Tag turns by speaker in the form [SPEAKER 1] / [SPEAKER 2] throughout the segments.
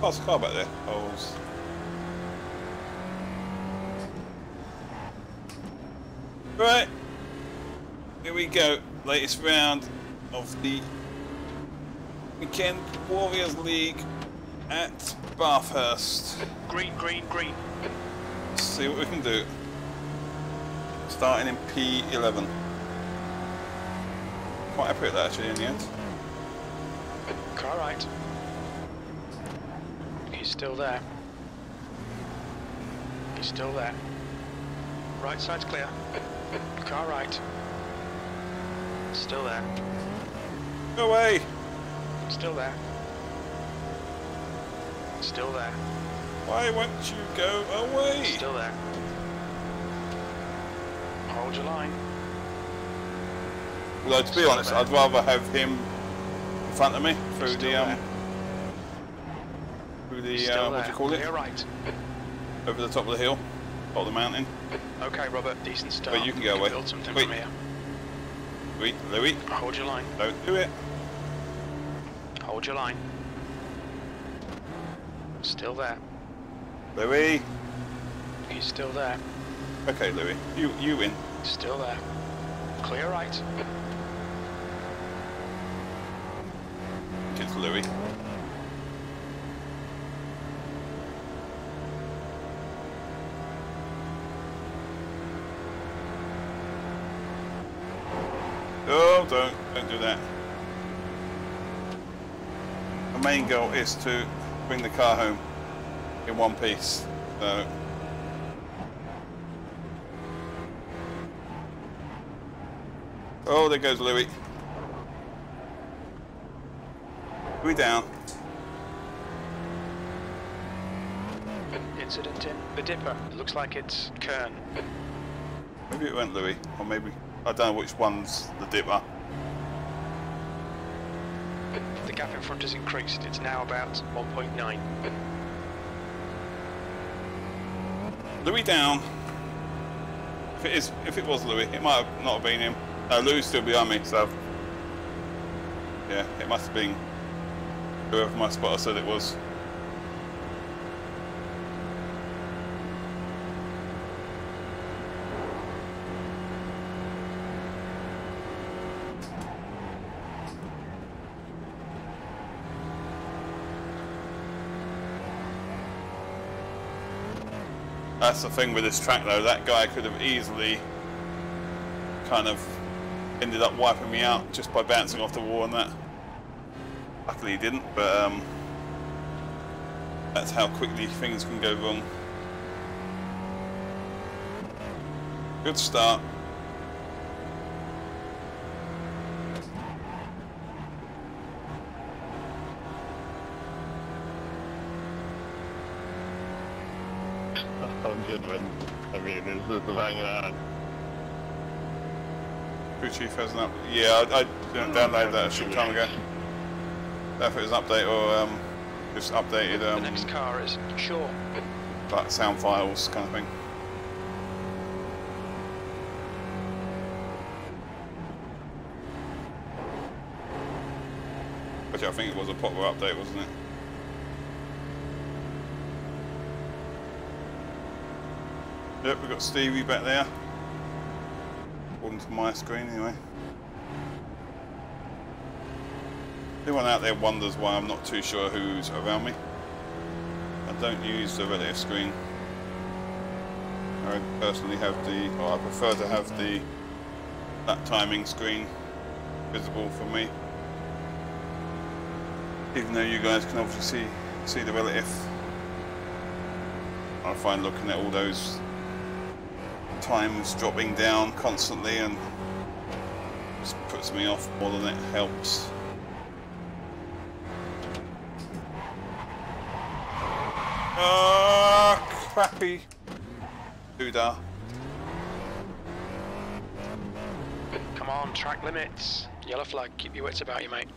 [SPEAKER 1] Past a car back there. Holes. Right. Here we go. Latest round of the Weekend Warriors League at Bathurst.
[SPEAKER 2] Green, green, green.
[SPEAKER 1] Let's see what we can do. Starting in P11. Quite happy with that actually in the end.
[SPEAKER 2] Car right. He's still there. He's still there. Right side's clear. Car right. Still there.
[SPEAKER 1] Go away!
[SPEAKER 2] Still there. Still there.
[SPEAKER 1] Why won't you go away?
[SPEAKER 2] Still there. Hold your line.
[SPEAKER 1] Although to be honest, I'd rather have him in front of me through the what do you call it?
[SPEAKER 2] You're right.
[SPEAKER 1] Over the top of the hill, top of the mountain.
[SPEAKER 2] Okay, Robert, decent start.
[SPEAKER 1] Wait, you can go away.
[SPEAKER 2] Build something
[SPEAKER 1] Wait.
[SPEAKER 2] from here.
[SPEAKER 1] Wait, Louis.
[SPEAKER 2] Hold your line.
[SPEAKER 1] Don't do it.
[SPEAKER 2] Hold your line. Still there.
[SPEAKER 1] Louis.
[SPEAKER 2] He's still there.
[SPEAKER 1] Okay, Louis. You win.
[SPEAKER 2] Still there. Clear right.
[SPEAKER 1] It's Louis. Oh, don't do that. The main goal is to bring the car home in one piece. So oh, there goes Louis. Louis down.
[SPEAKER 2] Incident in the dipper. It looks like it's Kern.
[SPEAKER 1] Maybe it went Louis, or maybe I don't know which one's the dipper.
[SPEAKER 2] The gap in front has increased. It's now about 1.9.
[SPEAKER 1] Louis down. If it was Louis, it might have not have been him. No, Louis still behind me, so yeah, it must have been whoever my spotter said it was. That's the thing with this track though, that guy could have easily kind of ended up wiping me out just by bouncing off the wall and that. Luckily he didn't, but that's how quickly things can go wrong. Good start.
[SPEAKER 3] I'm good when, I mean, it's just a bang around.
[SPEAKER 1] Crew Chief has an update. Yeah, I downloaded that a short time ago. Don't know if it was an update or just updated
[SPEAKER 2] The next car is Shaw.
[SPEAKER 1] like sound files kind of thing. Which I think it was a proper update, wasn't it? Yep, we've got Stevie back there. According to my screen, anyway. Anyone out there wonders why I'm not too sure who's around me? I don't use the relative screen. I personally have I prefer to have that timing screen visible for me. Even though you guys can obviously see the relative. I find looking at all those times dropping down constantly and just puts me off more than it helps. Crappy doodah.
[SPEAKER 2] Come on, track limits. Yellow flag, keep your wits about you, mate.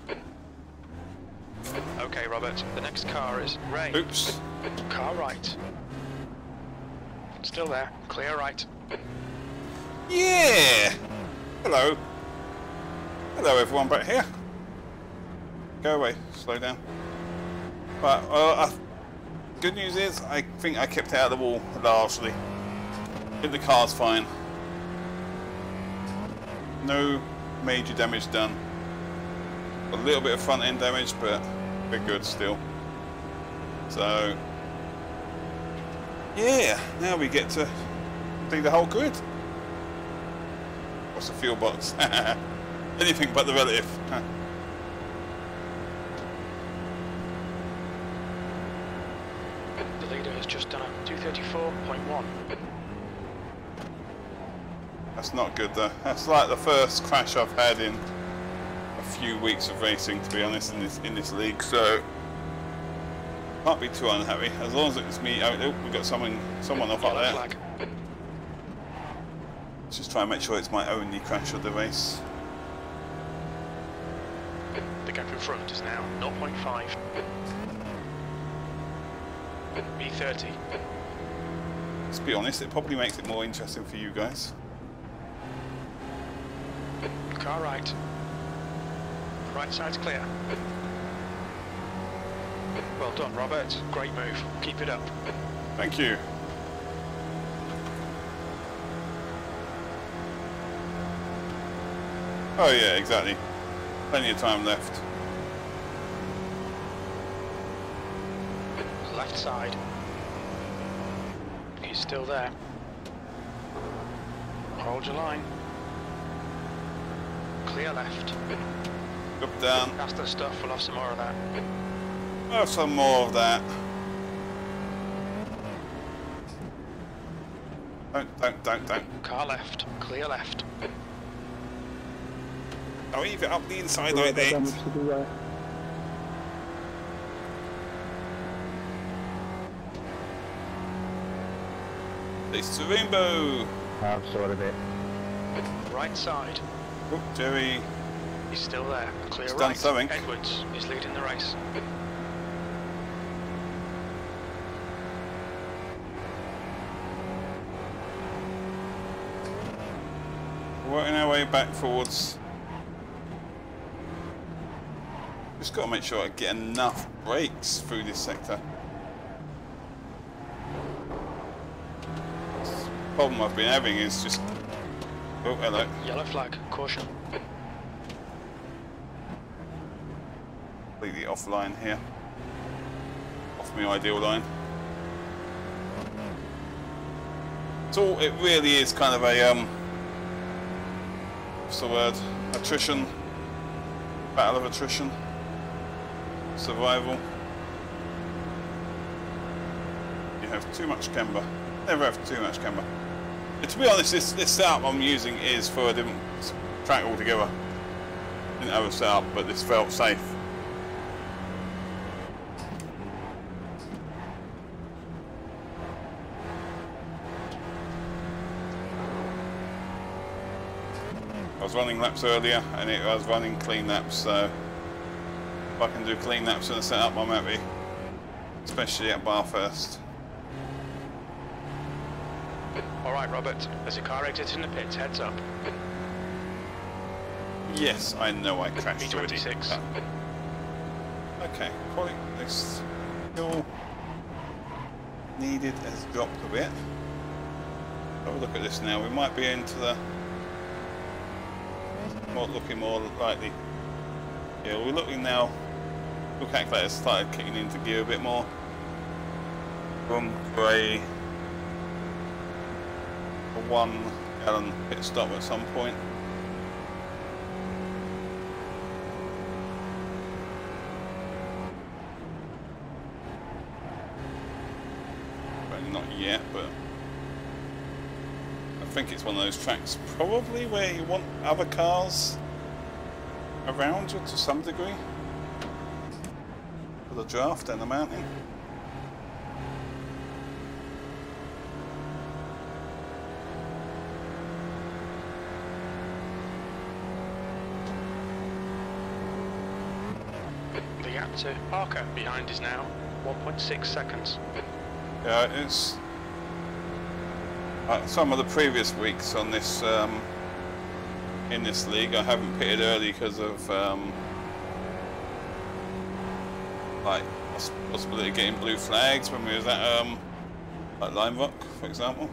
[SPEAKER 2] Okay, Robert, the next car is Ray.
[SPEAKER 1] Oops.
[SPEAKER 2] Car right. Still there, clear right.
[SPEAKER 1] Yeah! Hello. Hello everyone back here. Go away, slow down. Right, good news is I think I kept it out of the wall largely. I think the car's fine. No major damage done. A little bit of front end damage, but we're good still. So yeah, now we get to see the whole grid. What's the fuel box? Anything but the relative.
[SPEAKER 2] The leader has just done a 234.1.
[SPEAKER 1] That's not good though. That's like the first crash I've had in a few weeks of racing, to be honest, in this league. So can't be too unhappy as long as it's me. Oh, we've got someone off up there.
[SPEAKER 2] Flag.
[SPEAKER 1] Let's just try and make sure it's my only crash of the race.
[SPEAKER 2] The gap in front is now 0.5. B30.
[SPEAKER 1] Let's be honest, it probably makes it more interesting for you guys.
[SPEAKER 2] Car right. Right side's clear. Well done, Robert. Great move. Keep it up.
[SPEAKER 1] Thank you. Oh yeah, exactly. Plenty of time left.
[SPEAKER 2] Left side. He's still there. Hold your line. Clear left.
[SPEAKER 1] Up, down.
[SPEAKER 2] That's the stuff. We'll have some more of that.
[SPEAKER 1] Oh, some more of that. Don't.
[SPEAKER 2] Car left. Clear left.
[SPEAKER 1] I'll leave it up the inside like that. It's the rainbow.
[SPEAKER 3] I've sorted it.
[SPEAKER 2] Right side.
[SPEAKER 1] Oh, Jerry.
[SPEAKER 2] He's still there. Clear
[SPEAKER 1] He's
[SPEAKER 2] right.
[SPEAKER 1] done something.
[SPEAKER 2] Edwards is leading the race.
[SPEAKER 1] Working our way back forwards. Just got to make sure I get enough brakes through this sector. The problem I've been having is just... Oh, hello.
[SPEAKER 2] Yellow flag. Caution.
[SPEAKER 1] Completely offline here. Off my ideal line. So it really is kind of a what's the word? Attrition. Battle of attrition. Survival. You have too much camber. Never have too much camber. And to be honest, this setup I'm using is for a different track altogether. Didn't have a setup, but this felt safe. I was running laps earlier and I was running clean laps, so if I can do clean laps in a setup I'm happy, especially at Bathurst.
[SPEAKER 2] Alright, Robert. There's a car exiting the pits. Heads up.
[SPEAKER 1] Yes, I know I crashed already.
[SPEAKER 2] B26.
[SPEAKER 1] Okay, quality this fuel needed has dropped a bit. Have a look at this now. We might be into the looking more likely. Yeah, we're looking now. The calculator started kicking into gear a bit more. Boom, for a 1 gallon pit stop at some point. Well, not yet, but I think it's one of those tracks probably where you want other cars around you to some degree for the draft and the mountain.
[SPEAKER 2] The gap to Parker behind is now 1.6 seconds.
[SPEAKER 1] Yeah, it's some of the previous weeks on this in this league I haven't pitted early because of like I possibility of getting blue flags when we was at like Lime Rock, for example.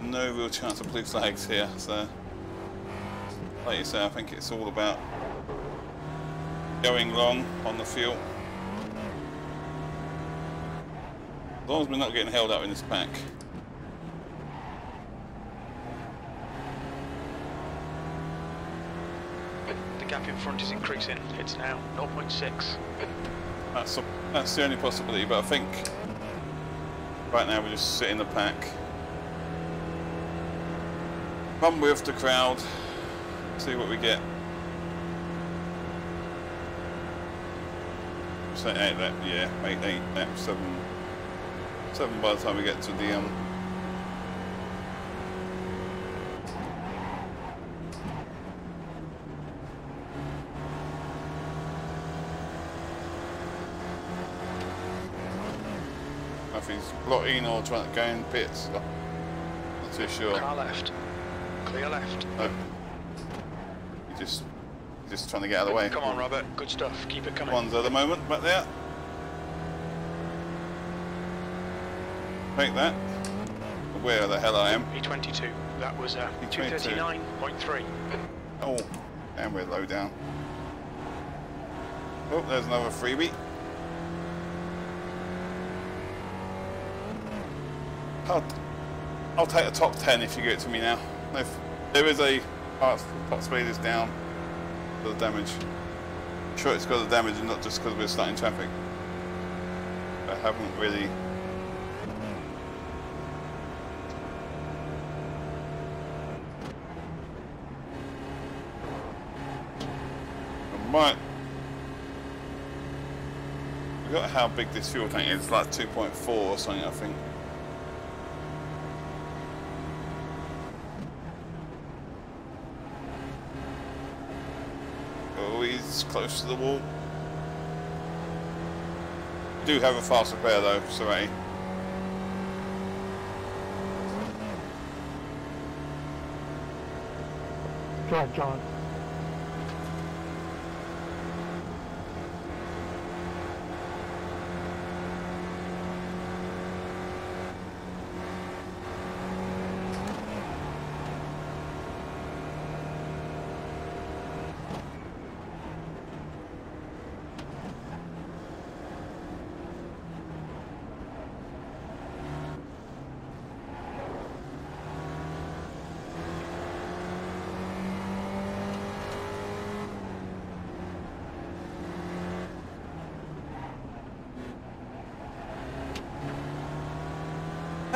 [SPEAKER 1] No real chance of blue flags here, so like you say, I think it's all about going long on the fuel. As long as we're not getting held up in this pack.
[SPEAKER 2] The gap in front is increasing. It's now 0.6.
[SPEAKER 1] That's the only possibility, but I think right now we just sit in the pack, run with the crowd, see what we get. So 8 lap, yeah, 8 laps, 7 by the time we get to the if he's blocking or trying to go in pits, not too sure.
[SPEAKER 2] Car left. Clear left.
[SPEAKER 1] No. He's just trying to get out of the way.
[SPEAKER 2] Come on, Robert. Good stuff. Keep it coming.
[SPEAKER 1] One's at the moment back there. Take that. Where the hell I am.
[SPEAKER 2] P22. That was 239.3.
[SPEAKER 1] Oh, and we're low down. Oh, there's another freebie. I'll take the top 10 if you give it to me now. If there is a top speed is down for the damage. I'm sure it's because of the damage and not just because we're stuck in traffic. I haven't really. Right. We got how big this fuel tank is, like 2.4 or something, I think. Oh, he's close to the wall. We do have a fast repair though, Sorry.
[SPEAKER 4] Drive, John.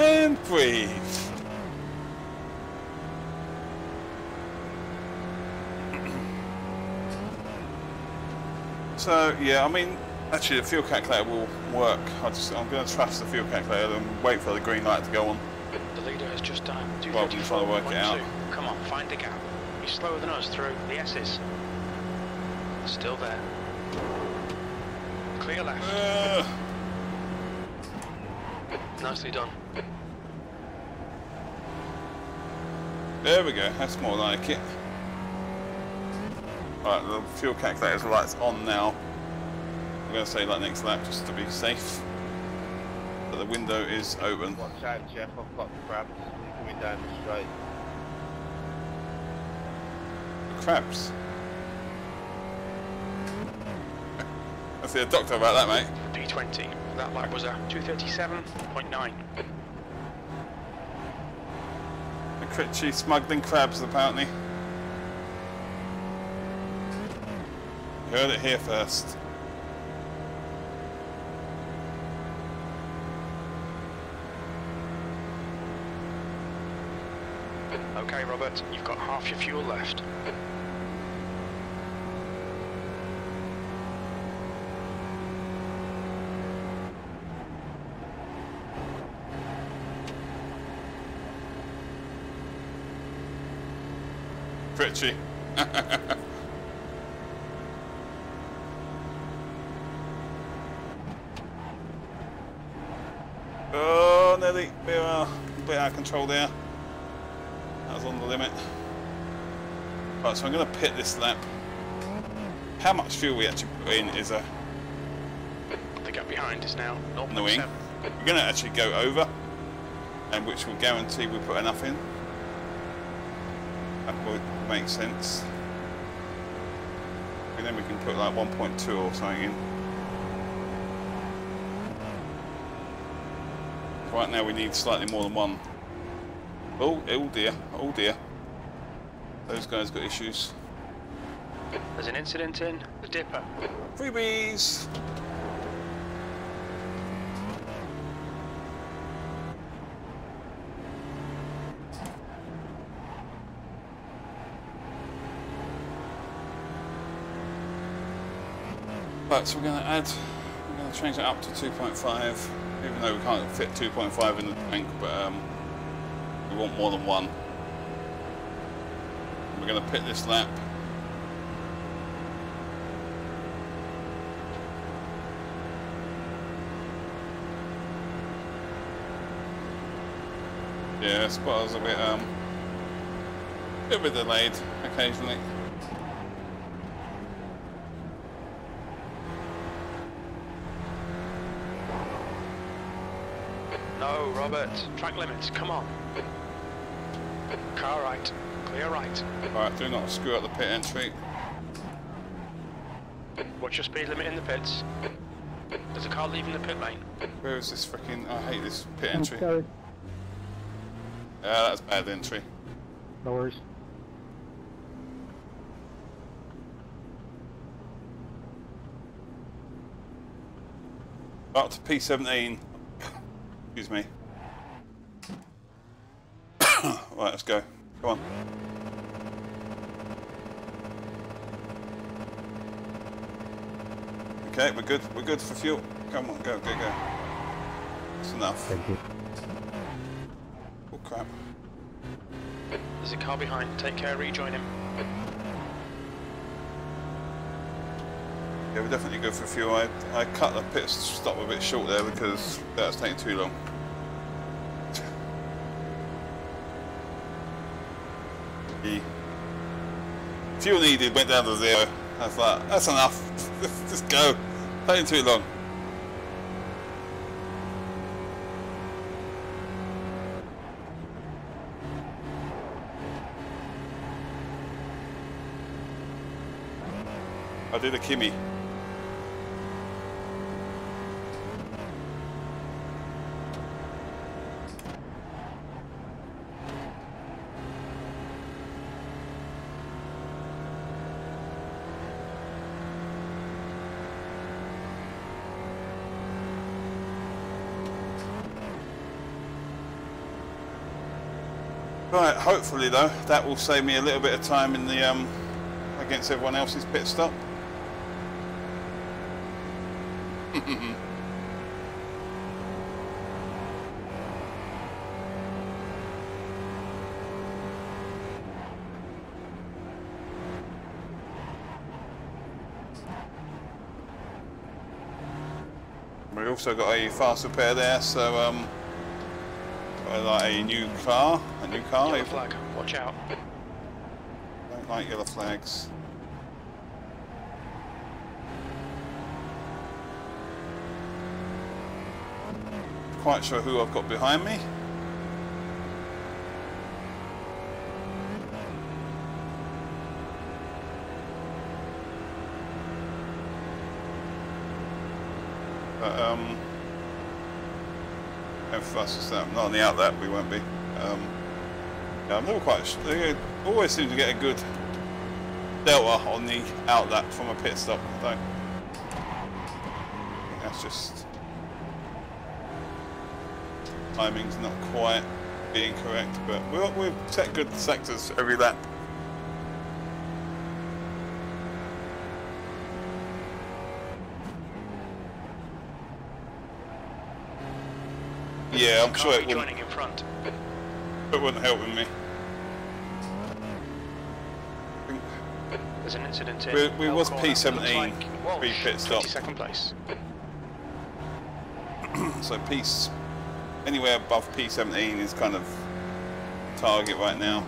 [SPEAKER 1] And breathe. So yeah, I mean, actually the fuel calculator will work. I'm going to trust the fuel calculator and wait for the green light to go on.
[SPEAKER 2] The leader has just done
[SPEAKER 1] Rather than trying to work it out.
[SPEAKER 2] Come on, find the gap. He's slower than us through the S's. Still there. Clear left. Nicely done.
[SPEAKER 1] There we go, that's more like it. Alright, the fuel calculator's lights on now. I'm going to say like next lap just to be safe. But the window is open.
[SPEAKER 3] Watch out, Jeff, I've got crabs coming down the straight.
[SPEAKER 1] Crabs. I see a doctor about that, mate.
[SPEAKER 2] P20. That lap was a 237.9.
[SPEAKER 1] Kinduci smuggling crabs, apparently. You heard it here first.
[SPEAKER 2] Okay, Robert, you've got half your fuel left.
[SPEAKER 1] Kinduci. Oh, nearly. Bit out of control there. That was on the limit. Right, so I'm going to pit this lap. How much fuel we actually put in is a
[SPEAKER 2] The gap behind is now
[SPEAKER 1] annoying.
[SPEAKER 2] 0.7.
[SPEAKER 1] We're going to actually go over, and which will guarantee we put enough in. That would make sense. And then we can put like 1.2 or something in. Right now we need slightly more than 1. Oh dear, oh dear. Those guys got issues.
[SPEAKER 2] There's an incident in the dipper.
[SPEAKER 1] Freebies! Right, so we're going to change it up to 2.5, even though we can't fit 2.5 in the tank, but we want more than 1. We're going to pit this lap. Yeah, spotter's a bit delayed occasionally.
[SPEAKER 2] No, Robert. Track limits, come on. Car right. Clear right.
[SPEAKER 1] Alright, do not screw up the pit entry.
[SPEAKER 2] What's your speed limit in the pits? There's a car leaving the pit lane.
[SPEAKER 1] Where is this freaking... I hate this pit entry.
[SPEAKER 4] Sorry.
[SPEAKER 1] Yeah, that's bad entry.
[SPEAKER 4] No worries.
[SPEAKER 1] Up to P17. Excuse me. Right, let's go. Come on. Okay, we're good. We're good for fuel. Come on, go, go, go. That's enough.
[SPEAKER 4] Thank you.
[SPEAKER 1] Oh crap.
[SPEAKER 2] There's a car behind. Take care, rejoin him.
[SPEAKER 1] Yeah, we're definitely good for fuel. I cut the pit stop a bit short there because that was taking too long. The fuel needed went down to 0. I was like, that's enough. Just go. Taking too long. I did a Kimmy. Right, hopefully though, that will save me a little bit of time in the against everyone else's pit stop. We also got a faster pair there, so got like a new car,
[SPEAKER 2] Yellow flag, watch out.
[SPEAKER 1] Don't like yellow flags. Quite sure who I've got behind me. But no fuss with that. Not on the outlet, we won't be. Yeah, I'm never quite sure. They always seem to get a good delta on the outlet from a pit stop. I think that's just timing's not quite being correct, but we've set good sectors every lap. Yeah, I'm sure it wouldn't.
[SPEAKER 2] In front.
[SPEAKER 1] It wouldn't help with me.
[SPEAKER 2] There's an incident in.
[SPEAKER 1] We was P17
[SPEAKER 2] like
[SPEAKER 1] pre-pit stop.
[SPEAKER 2] 22nd place.
[SPEAKER 1] So anywhere above P17 is kind of target right now.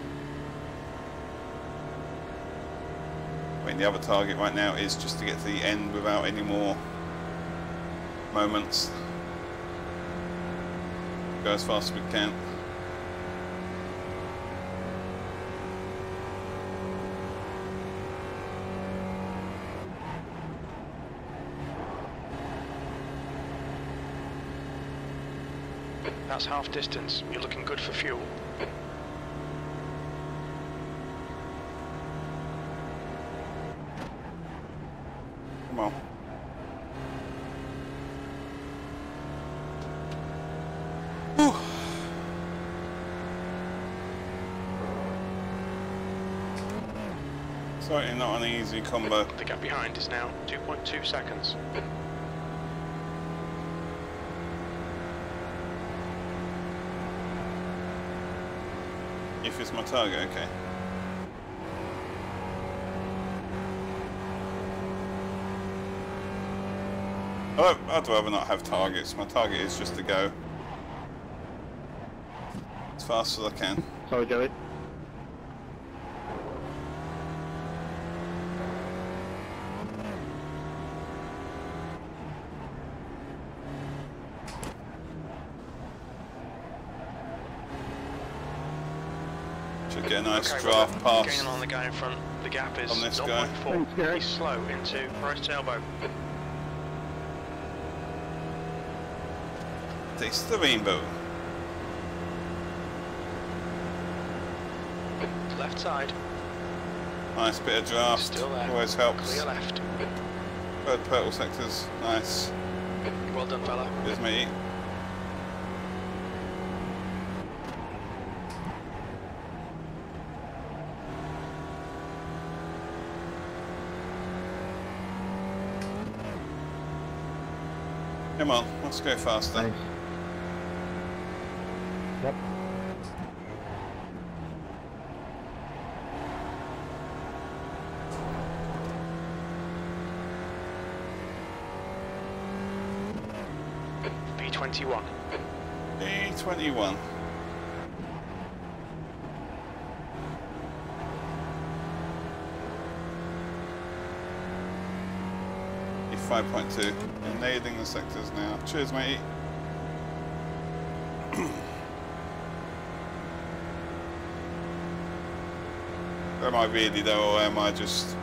[SPEAKER 1] I mean, the other target right now is just to get to the end without any more moments. Go as fast as we can.
[SPEAKER 2] That's half distance. You're looking good for fuel.
[SPEAKER 1] Come on. Whew. Certainly not an easy combo.
[SPEAKER 2] The gap behind is now 2.2 seconds.
[SPEAKER 1] If it's my target, okay. I'd rather not have targets. My target is just to go as fast as I can.
[SPEAKER 3] Sorry, Joey.
[SPEAKER 1] Should get a nice
[SPEAKER 2] Okay,
[SPEAKER 1] draft
[SPEAKER 2] well,
[SPEAKER 1] pass
[SPEAKER 2] gaining on the guy in front. The gap is
[SPEAKER 1] on this guy.
[SPEAKER 2] 0.4.
[SPEAKER 3] Thanks, Gary.
[SPEAKER 2] He's slow into right tailboat.
[SPEAKER 1] Taste the rainbow.
[SPEAKER 2] Left side.
[SPEAKER 1] Nice bit of draft.
[SPEAKER 2] Still there.
[SPEAKER 1] Always helps.
[SPEAKER 2] Clear left.
[SPEAKER 1] Third purple sectors. Nice.
[SPEAKER 2] Well done, fella.
[SPEAKER 1] Here's me. Come on, let's go faster.
[SPEAKER 3] Nice. Yep.
[SPEAKER 2] B21.
[SPEAKER 1] B21. E5.2. You're nailing the sectors now. Cheers, mate. Am I really though, or am I just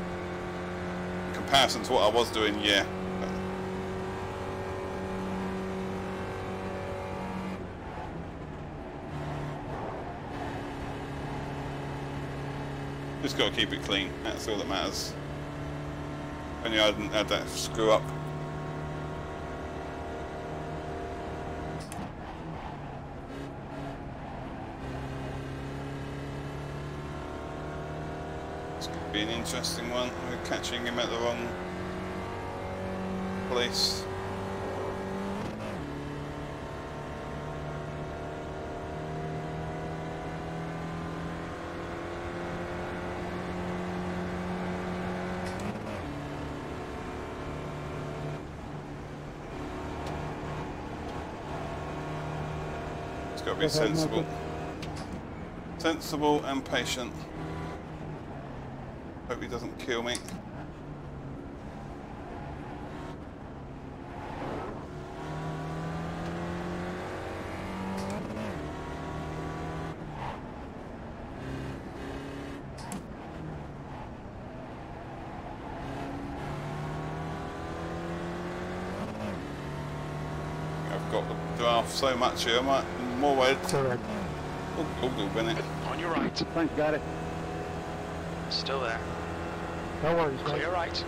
[SPEAKER 1] in comparison to what I was doing? Yeah. Just got to keep it clean. That's all that matters. Only I hadn't had that screw up. This could be an interesting one. We're catching him at the wrong place. Got to be sensible. Sensible and patient. Hope he doesn't kill me. I've got the draft so much here, I might more weight. Oh, Bennett.
[SPEAKER 2] On your right.
[SPEAKER 3] Thanks, got it.
[SPEAKER 2] Still there.
[SPEAKER 3] No worries,
[SPEAKER 2] Clear right.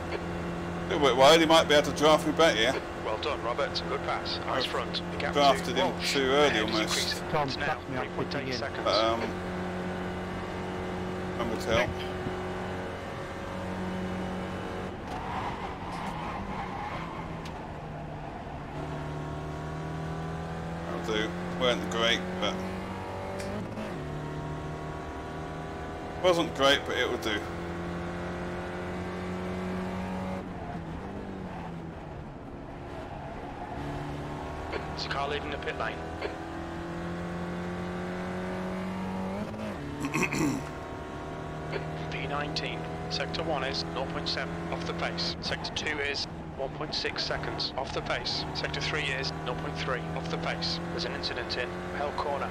[SPEAKER 1] A little bit wide, he might be able to draft me back here.
[SPEAKER 2] Well done, Robert. Good pass. Eyes front. The gap
[SPEAKER 1] Drafted
[SPEAKER 2] to
[SPEAKER 1] him
[SPEAKER 2] Walsh.
[SPEAKER 1] too early
[SPEAKER 2] Ahead is
[SPEAKER 1] almost.
[SPEAKER 2] increasing.
[SPEAKER 3] Tom,
[SPEAKER 2] It's now
[SPEAKER 3] catch me up,
[SPEAKER 2] 3.8
[SPEAKER 3] putting in.
[SPEAKER 2] seconds.
[SPEAKER 1] I'm gonna tell. I'll do. Weren't great, but wasn't great, but it will do.
[SPEAKER 2] It's a car leaving the pit lane. V19. Sector 1 is 0.7 off the pace. Sector 2 is 1.6 seconds. Off the pace. Sector 3 is 0.3. Off the pace. There's an incident in Hell Corner.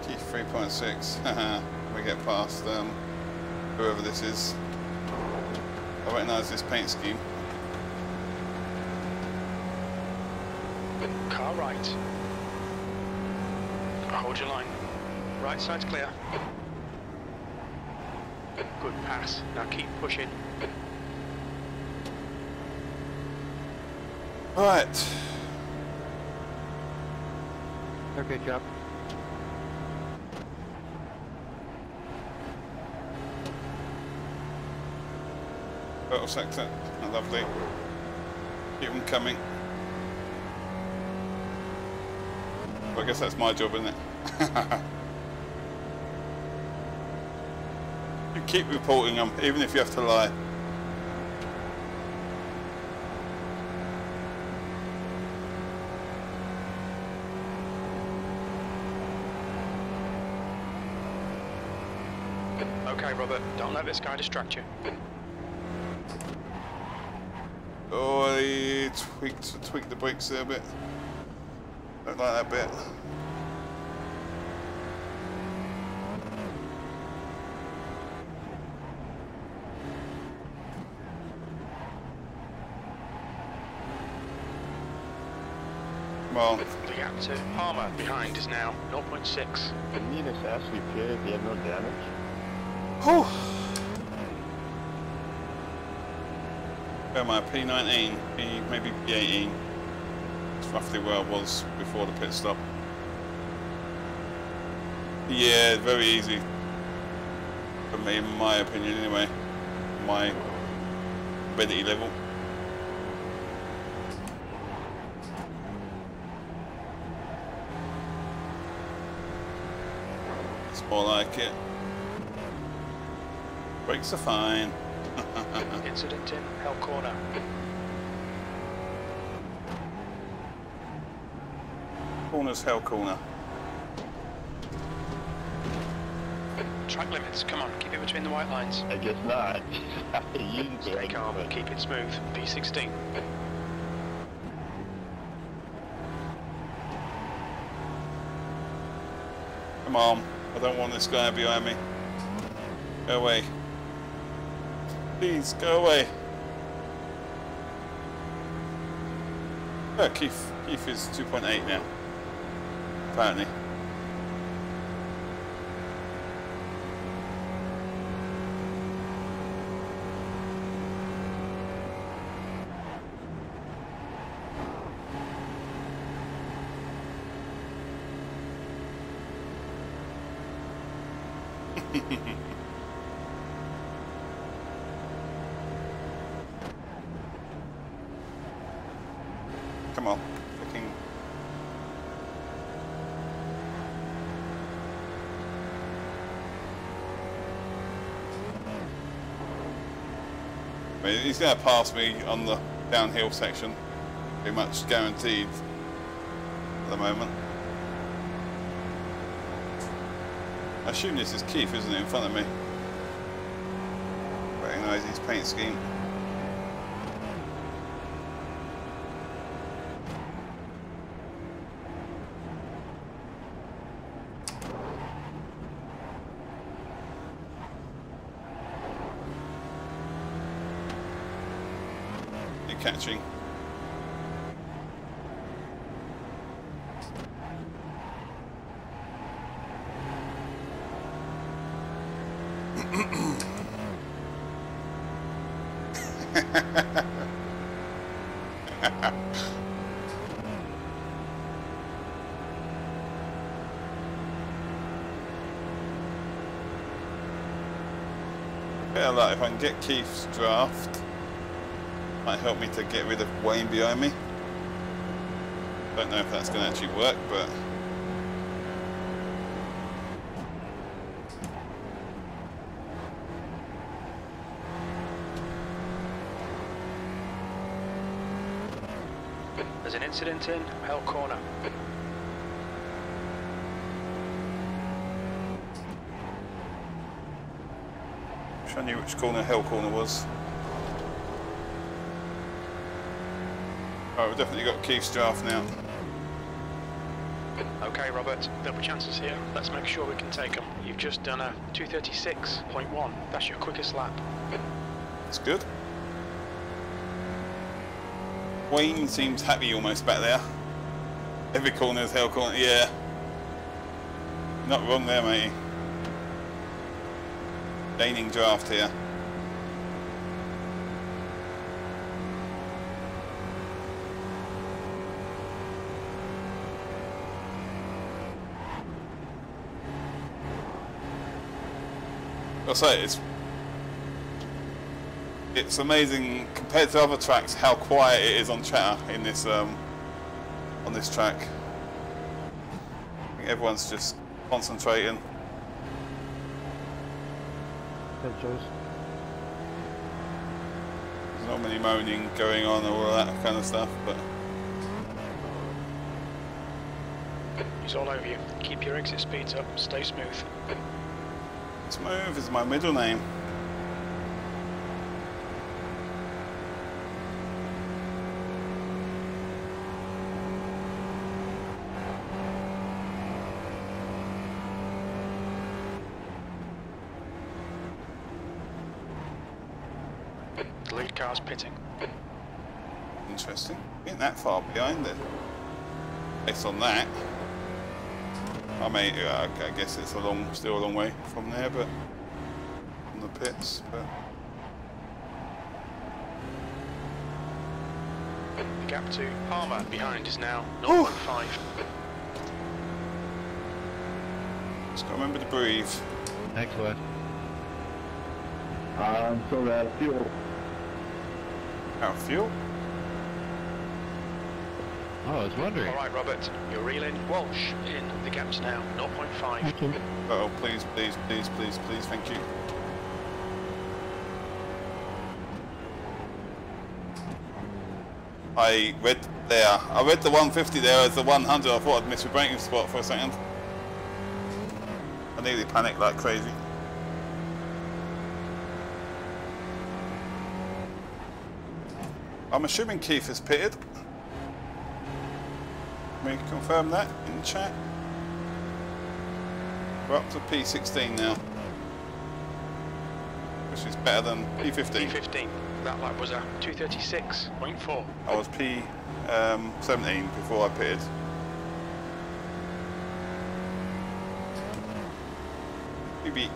[SPEAKER 1] Keith 3.6. We get past whoever this is. I recognise this paint scheme.
[SPEAKER 2] Car right. Hold your line. Right side's clear. Good pass. Now keep pushing.
[SPEAKER 1] Right.
[SPEAKER 4] Okay, chap.
[SPEAKER 1] Photo sector. Lovely. Keep them coming. Well, I guess that's my job, isn't it? You keep reporting them, even if you have to lie.
[SPEAKER 2] Okay, Robert, don't let this guy distract you.
[SPEAKER 1] Oh, I tweaked the brakes there a bit. Don't like that bit. Come on.
[SPEAKER 2] The gap to Palmer behind is now 0.6.
[SPEAKER 3] The nearest ass repair if you have no damage.
[SPEAKER 1] Whew. Where am I? P19, maybe P18. It's roughly where I was before the pit stop. Yeah, very easy. For me, in my opinion anyway. My ability level. It's more like it. Brakes are fine.
[SPEAKER 2] Incident in Hell Corner.
[SPEAKER 1] Corner's Hell Corner.
[SPEAKER 2] Track limits, come on, keep it between the white lines.
[SPEAKER 3] I guess not.
[SPEAKER 2] Stay calm, keep it smooth. P16.
[SPEAKER 1] Come on, I don't want this guy behind me. Go away. Please, go away. Oh, Keith is 2.8 now. Apparently. Come on, fucking. I mean, he's going to pass me on the downhill section, pretty much guaranteed at the moment. I assume this is Keith, isn't it, in front of me? Recognise his paint scheme. You're catching. Better luck if I can get Keith's draft. Might help me to get rid of Wayne behind me. Don't know if that's going to actually work, but
[SPEAKER 2] There's an incident in Hell Corner.
[SPEAKER 1] Wish I knew which corner Hell Corner was. Right, we've definitely got Keith's draft now.
[SPEAKER 2] Okay, Robert, there'll be chances here. Let's make sure we can take them. You've just done a 2:36.1. That's your quickest lap.
[SPEAKER 1] That's good. Wayne seems happy almost back there. Every corner is Hell Corner, yeah. Not wrong there, matey. Gaining draft here. I'll say it's amazing compared to other tracks how quiet it is on chatter in this on this track. I think everyone's just concentrating.
[SPEAKER 4] Good choice.
[SPEAKER 1] There's not many moaning going on or all that kind of stuff, but
[SPEAKER 2] He's all over you. Keep your exit speeds up. Stay smooth.
[SPEAKER 1] Smooth is my middle name.
[SPEAKER 2] The lead car's pitting.
[SPEAKER 1] Interesting. Ain't that far behind it. Based on that. I mean, I guess it's still a long way from there, but from the pits. But
[SPEAKER 2] The gap to Palmer behind is now 0.5.
[SPEAKER 1] just gotta remember to breathe.
[SPEAKER 4] Next one.
[SPEAKER 3] So fuel.
[SPEAKER 1] Out of fuel.
[SPEAKER 4] Oh, I was wondering.
[SPEAKER 2] All right, Robert, you're reeling Walsh in. The gap's now 0.5.
[SPEAKER 1] Oh, please, please, please, please, please, thank you. I read the 150 there as the 100. I thought I'd missed a braking spot for a second. I nearly panicked like crazy. I'm assuming Keith has pitted. Can we confirm that in chat? We're up to P16 now, which is better than P15.
[SPEAKER 2] P15. That lap was a 2:36.4.
[SPEAKER 1] I was P17 before I pitted. Maybe.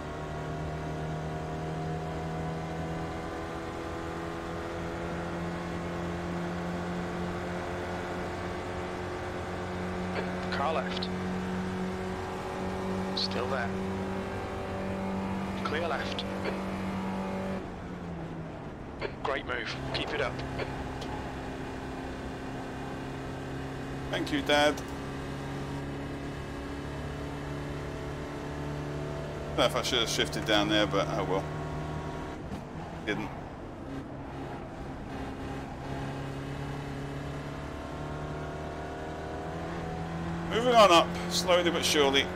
[SPEAKER 2] Car left. Still there. Clear left. Great move. Keep it up.
[SPEAKER 1] Thank you, Dad. I don't know if I should have shifted down there, but oh well. Didn't. Moving on up, slowly but surely.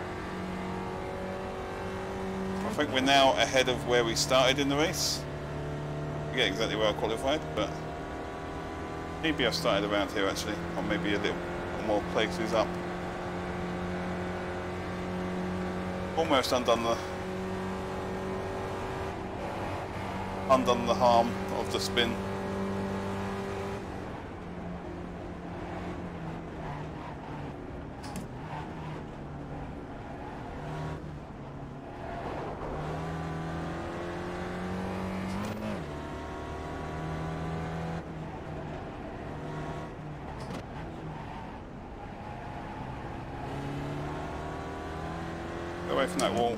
[SPEAKER 1] I think we're now ahead of where we started in the race. I forget exactly where I qualified, but maybe I started around here actually, or maybe a little more places up. Almost undone the harm of the spin. Away from that wall.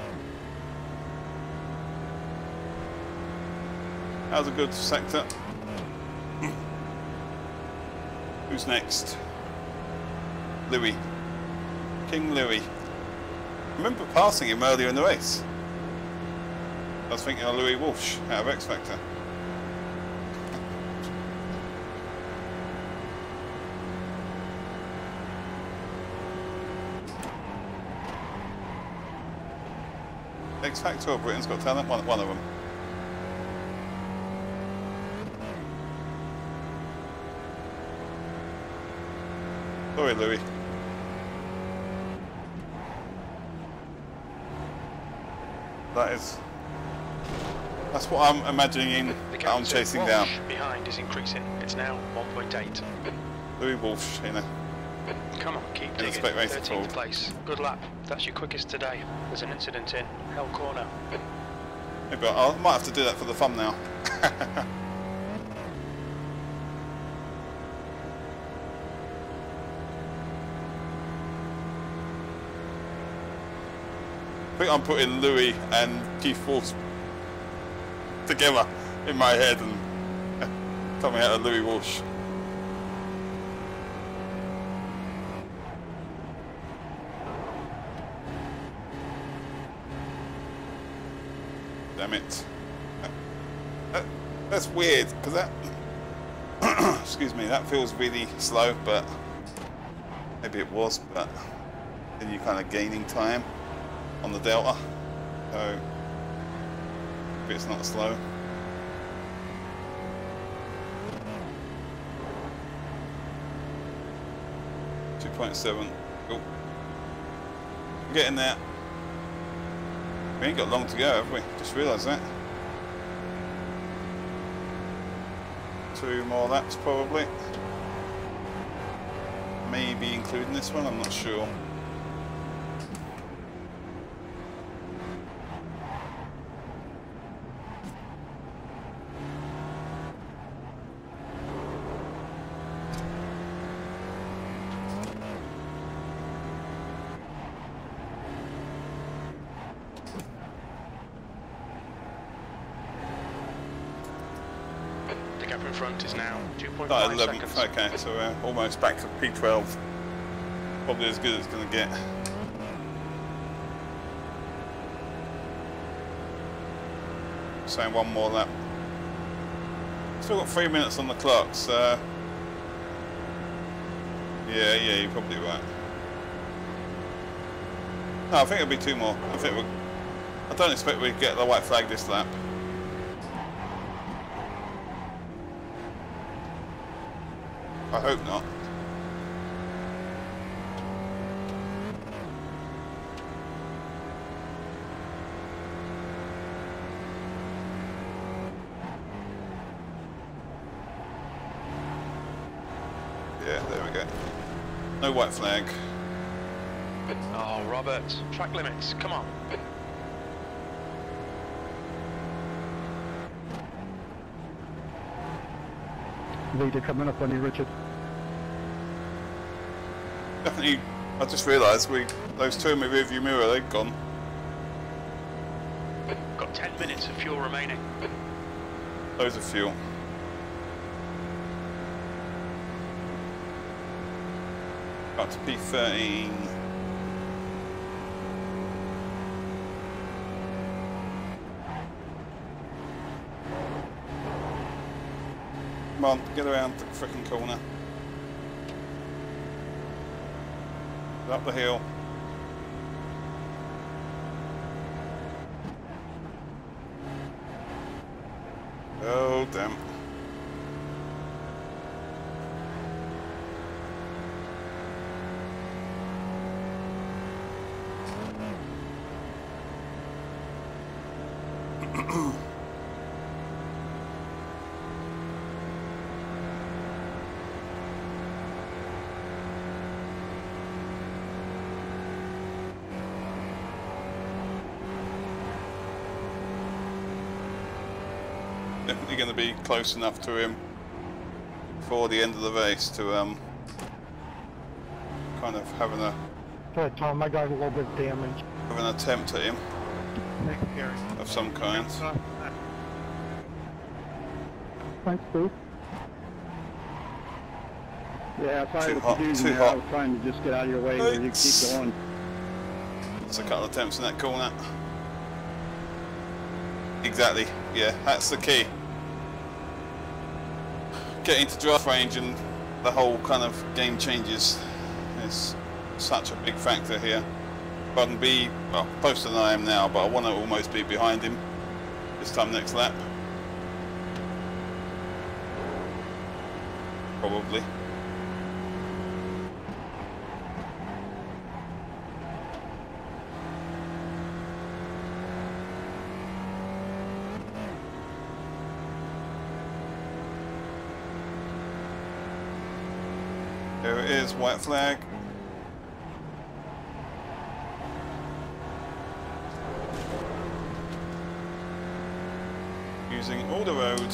[SPEAKER 1] That was a good sector. Who's next? Louis. King Louis. I remember passing him earlier in the race. I was thinking of Louis Walsh out of X Factor. X Factor or Britain's Got Talent? One of them. Sorry, Louis. That's what I'm imagining
[SPEAKER 2] The
[SPEAKER 1] I'm chasing down.
[SPEAKER 2] behind is increasing. It's now 1.8.
[SPEAKER 1] Louis Walsh, you know.
[SPEAKER 2] Come on, keep
[SPEAKER 1] In the
[SPEAKER 2] digging.
[SPEAKER 1] Spec Racing
[SPEAKER 2] 13th
[SPEAKER 1] Forward.
[SPEAKER 2] place. Good lap. That's your quickest today. There's an incident in Hell Corner.
[SPEAKER 1] Maybe I might have to do that for the thumbnail. I think I'm putting Louis and Keith Walsh together in my head and coming out of Louis Walsh. Damn it. That's weird, because that... excuse me, that feels really slow, but... maybe it was, but... then you're kind of gaining time on the Delta. So... maybe it's not slow. .7. Cool. We're getting there. We ain't got long to go, have we? Just realised that. 2 more laps probably. Maybe including this one, I'm not sure.
[SPEAKER 2] The gap in front is now 2.5
[SPEAKER 1] 11.
[SPEAKER 2] seconds.
[SPEAKER 1] Okay, so we're almost back to P12. Probably as good as it's going to get. Saying 1 more lap. Still got 3 minutes on the clock, so... yeah, you're probably right. No, I think it'll be 2 more. I don't expect we'd get the white flag this lap. I hope not. Yeah, there we go. No white flag.
[SPEAKER 2] Oh, Robert. Track limits. Come on.
[SPEAKER 4] Leader coming up on you, Richard.
[SPEAKER 1] Definitely, I just realised those 2 in my rearview mirror, they've gone.
[SPEAKER 2] Got 10 minutes of fuel remaining.
[SPEAKER 1] Loads of fuel. Up to P13. Come on, get around the frickin' corner. Up the hill. Oh, damn. Definitely going to be close enough to him before the end of the race to kind of having
[SPEAKER 4] Tom, I got a little bit damaged.
[SPEAKER 1] an attempt at him of some kind.
[SPEAKER 4] Thanks, Boo. Yeah, sorry
[SPEAKER 1] Too
[SPEAKER 4] for
[SPEAKER 1] hot,
[SPEAKER 4] confusing
[SPEAKER 1] too
[SPEAKER 4] you. I
[SPEAKER 1] hot.
[SPEAKER 4] was trying to just get out of your way so you keep going.
[SPEAKER 1] There's a couple of attempts in that corner. Exactly, yeah, that's the key. Getting to draft range and the whole kind of game changes is such a big factor here. If I can be, well, closer than I am now, but I want to almost be behind him this time next lap. Probably. There it is, white flag. Using all the road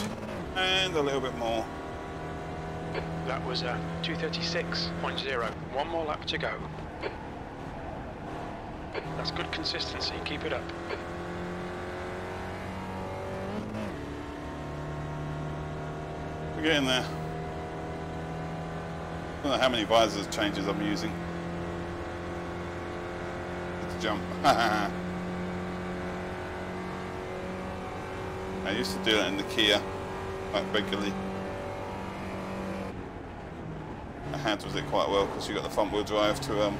[SPEAKER 1] and a little bit more.
[SPEAKER 2] That was 2:36.0. One more lap to go. That's good consistency. Keep it up.
[SPEAKER 1] We're getting there. I don't know how many visor changes I'm using. Let's jump. I used to do that in the Kia quite regularly. I handles it quite well because you've got the front wheel drive to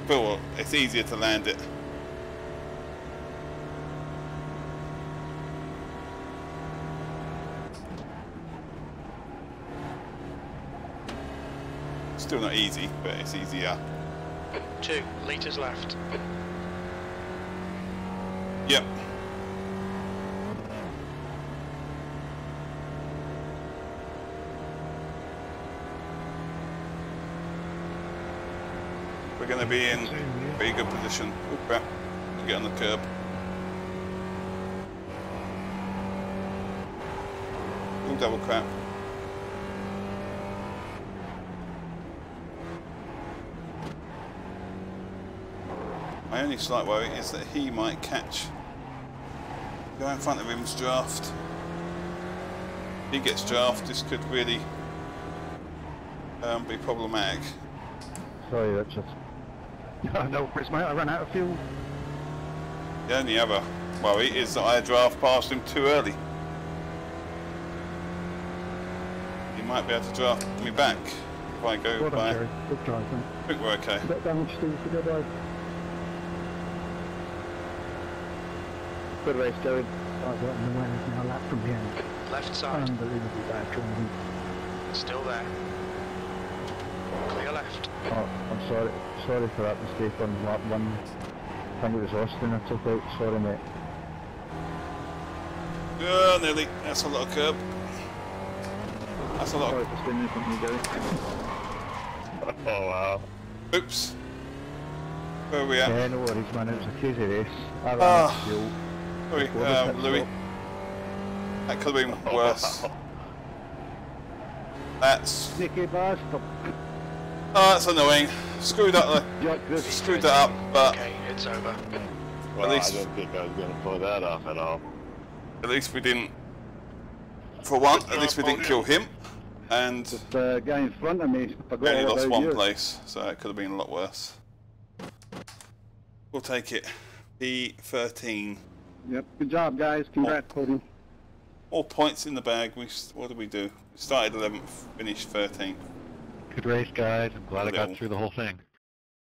[SPEAKER 1] well, it's easier to land it. Still not easy, but it's easier.
[SPEAKER 2] 2 litres left.
[SPEAKER 1] Yep. We're going to be in pretty good position. Oh crap, to get on the curb. Oh, double crap. My only slight worry is that he might catch. Go in front of him's draft. If he gets draft, this could really be problematic.
[SPEAKER 4] Sorry, that's just... No, Chris, mate, I ran out of fuel.
[SPEAKER 1] The only other worry is that I draft past him too early. He might be able to draft me back if I go
[SPEAKER 4] Well
[SPEAKER 1] by.
[SPEAKER 4] done, Jerry. Good try, son.
[SPEAKER 1] I think we're okay.
[SPEAKER 4] That damage, Steve, for good ride. Good race, Jerry. I got in the way now, lap from the end.
[SPEAKER 2] Left side.
[SPEAKER 4] Unbelievably bad driving.
[SPEAKER 2] Still there. Clear left.
[SPEAKER 4] Oh, I'm sorry. Sorry for that mistake on lap 1. I think it was Austin I took out. Sorry, mate.
[SPEAKER 1] Oh, nearly. That's a lot of curb. That's a lot
[SPEAKER 4] Sorry
[SPEAKER 1] of...
[SPEAKER 4] for spinning from you, Jerry.
[SPEAKER 3] Oh wow.
[SPEAKER 1] Oops. Where are we at?
[SPEAKER 4] Yeah, no worries, man. It was a crazy race. I ran
[SPEAKER 1] Ah.
[SPEAKER 4] out of fuel.
[SPEAKER 1] Sorry,
[SPEAKER 4] Before the pit
[SPEAKER 1] Louis.
[SPEAKER 4] stop.
[SPEAKER 1] That could have been worse. That's...
[SPEAKER 4] Sneaky bastard.
[SPEAKER 1] Oh, that's annoying. Screwed up the... Screwed that up, but
[SPEAKER 2] Okay, it's over.
[SPEAKER 3] Well,
[SPEAKER 1] least-
[SPEAKER 3] I don't think I was going to pull that off at all.
[SPEAKER 1] at least we didn't... For one, at least we didn't kill him. And
[SPEAKER 4] The guy in front of me
[SPEAKER 1] we
[SPEAKER 4] forgot
[SPEAKER 1] only
[SPEAKER 4] all
[SPEAKER 1] lost
[SPEAKER 4] about
[SPEAKER 1] one
[SPEAKER 4] you.
[SPEAKER 1] place, so it could have been a lot worse. We'll take it. P13.
[SPEAKER 4] Yep, good job, guys. Congrats, Cody.
[SPEAKER 1] More points in the bag. What did we do? We started 11th, finished 13th.
[SPEAKER 5] Good race, guys. I'm glad I
[SPEAKER 1] Little.
[SPEAKER 5] got through the whole thing.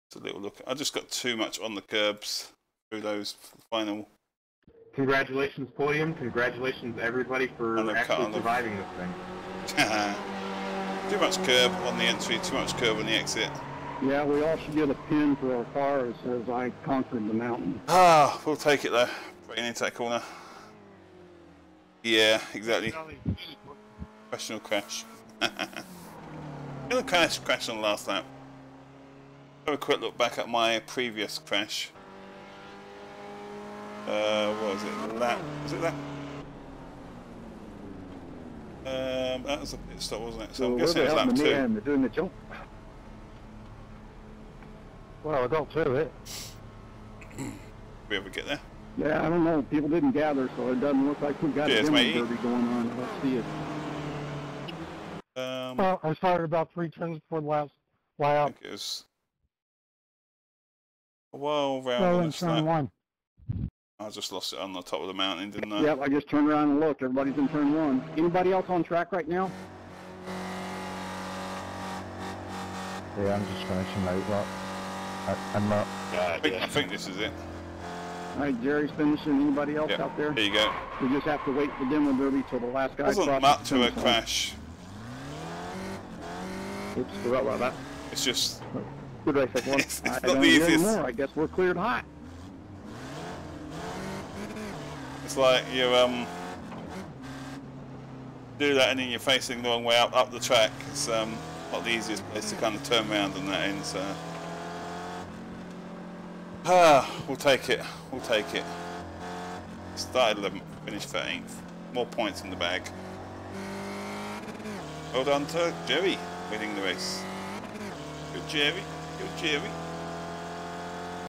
[SPEAKER 1] It's a little look. I just got too much on the curbs through those final.
[SPEAKER 6] Congratulations, podium. Congratulations, everybody, for
[SPEAKER 1] And they've cut
[SPEAKER 6] actually
[SPEAKER 1] on them.
[SPEAKER 6] surviving this thing.
[SPEAKER 1] Too much curb on the entry, too much curb on the exit.
[SPEAKER 4] Yeah, we all should get a pin for our car that says I conquered the mountain.
[SPEAKER 1] Ah, we'll take it though. Right into that corner. Yeah, exactly. Professional crash. Gonna crash on the last lap. Have a quick look back at my previous crash. What was it? Lap? Was it that? That was a pit stop, wasn't it? So I'm guessing it was lap 2.
[SPEAKER 4] They're doing the jump.
[SPEAKER 5] Well, I got through it.
[SPEAKER 1] We ever get there?
[SPEAKER 4] Yeah, I don't know. People didn't gather, so it doesn't look like we got
[SPEAKER 1] Cheers,
[SPEAKER 4] a demo
[SPEAKER 1] matey.
[SPEAKER 4] derby going on. Let's see it.
[SPEAKER 5] Well, I started about 3 turns before the last
[SPEAKER 1] I
[SPEAKER 5] lap.
[SPEAKER 1] think it was a while round
[SPEAKER 4] Well,
[SPEAKER 1] on
[SPEAKER 4] in
[SPEAKER 1] this
[SPEAKER 4] turn
[SPEAKER 1] lap.
[SPEAKER 4] 1.
[SPEAKER 1] I just lost it on the top of the mountain, didn't I?
[SPEAKER 4] Yep, I just turned around and looked. Everybody's in turn 1. Anybody else on track right now?
[SPEAKER 5] Yeah, I'm just finishing out that. I'm not.
[SPEAKER 1] I think this is it.
[SPEAKER 4] All right, Jerry's finishing. Anybody else
[SPEAKER 1] Yep.
[SPEAKER 4] out there?
[SPEAKER 1] There you go.
[SPEAKER 4] We just have to wait for demo derby till the last guy
[SPEAKER 1] Wasn't
[SPEAKER 4] crosses
[SPEAKER 1] much
[SPEAKER 4] the
[SPEAKER 1] of a
[SPEAKER 4] finish line.
[SPEAKER 1] crash.
[SPEAKER 4] Oops, forgot about that.
[SPEAKER 1] It's just
[SPEAKER 4] Good race, everyone.
[SPEAKER 1] It's
[SPEAKER 4] I
[SPEAKER 1] not
[SPEAKER 4] don't
[SPEAKER 1] the
[SPEAKER 4] hear
[SPEAKER 1] easiest.
[SPEAKER 4] anymore. I guess we're cleared hot.
[SPEAKER 1] it's like you do that and then you're facing the wrong way up the track. It's not the easiest place to kind of turn around on that end, so we'll take it. We'll take it. Started 11th, finished 13th. More points in the bag. Well done to Jerry winning the race. Good Jerry. Good Jerry.